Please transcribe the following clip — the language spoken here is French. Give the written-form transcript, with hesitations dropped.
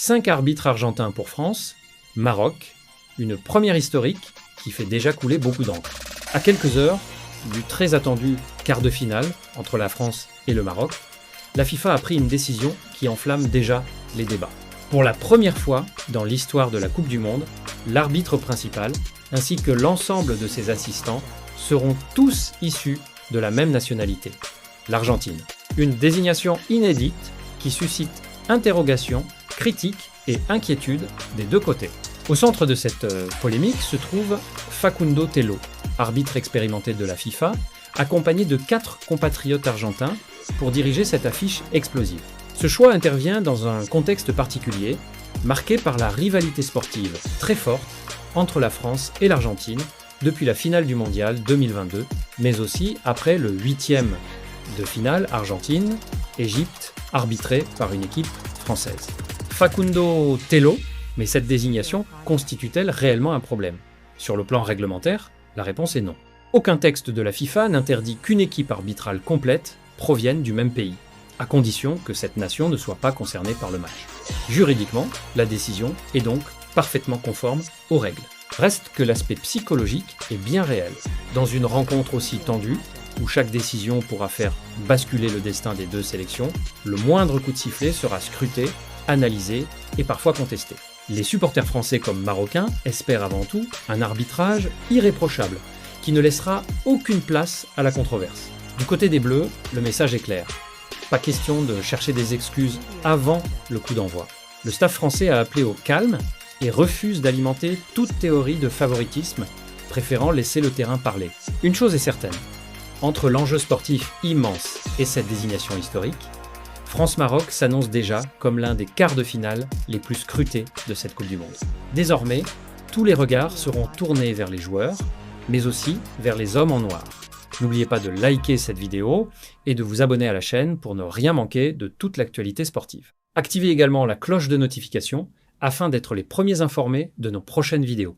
5 arbitres argentins pour France, Maroc, une première historique qui fait déjà couler beaucoup d'encre. À quelques heures du très attendu quart de finale entre la France et le Maroc, la FIFA a pris une décision qui enflamme déjà les débats. Pour la première fois dans l'histoire de la Coupe du Monde, l'arbitre principal, ainsi que l'ensemble de ses assistants, seront tous issus de la même nationalité, l'Argentine. Une désignation inédite qui suscite interrogations, critiques et inquiétudes des deux côtés. Au centre de cette polémique se trouve Facundo Tello, arbitre expérimenté de la FIFA, accompagné de 4 compatriotes argentins pour diriger cette affiche explosive. Ce choix intervient dans un contexte particulier, marqué par la rivalité sportive très forte entre la France et l'Argentine depuis la finale du Mondial 2022, mais aussi après le 8e de finale Argentine-Égypte, arbitré par une équipe française. Facundo Tello, mais cette désignation constitue-t-elle réellement un problème? Sur le plan réglementaire, la réponse est non. Aucun texte de la FIFA n'interdit qu'une équipe arbitrale complète provienne du même pays, à condition que cette nation ne soit pas concernée par le match. Juridiquement, la décision est donc parfaitement conforme aux règles. Reste que l'aspect psychologique est bien réel. Dans une rencontre aussi tendue, où chaque décision pourra faire basculer le destin des deux sélections, le moindre coup de sifflet sera scruté, analysé et parfois contesté. Les supporters français comme marocains espèrent avant tout un arbitrage irréprochable, qui ne laissera aucune place à la controverse. Du côté des Bleus, le message est clair. Pas question de chercher des excuses avant le coup d'envoi. Le staff français a appelé au calme et refuse d'alimenter toute théorie de favoritisme, préférant laisser le terrain parler. Une chose est certaine, entre l'enjeu sportif immense et cette désignation historique, France-Maroc s'annonce déjà comme l'un des quarts de finale les plus scrutés de cette Coupe du Monde. Désormais, tous les regards seront tournés vers les joueurs, mais aussi vers les hommes en noir. N'oubliez pas de liker cette vidéo et de vous abonner à la chaîne pour ne rien manquer de toute l'actualité sportive. Activez également la cloche de notification afin d'être les premiers informés de nos prochaines vidéos.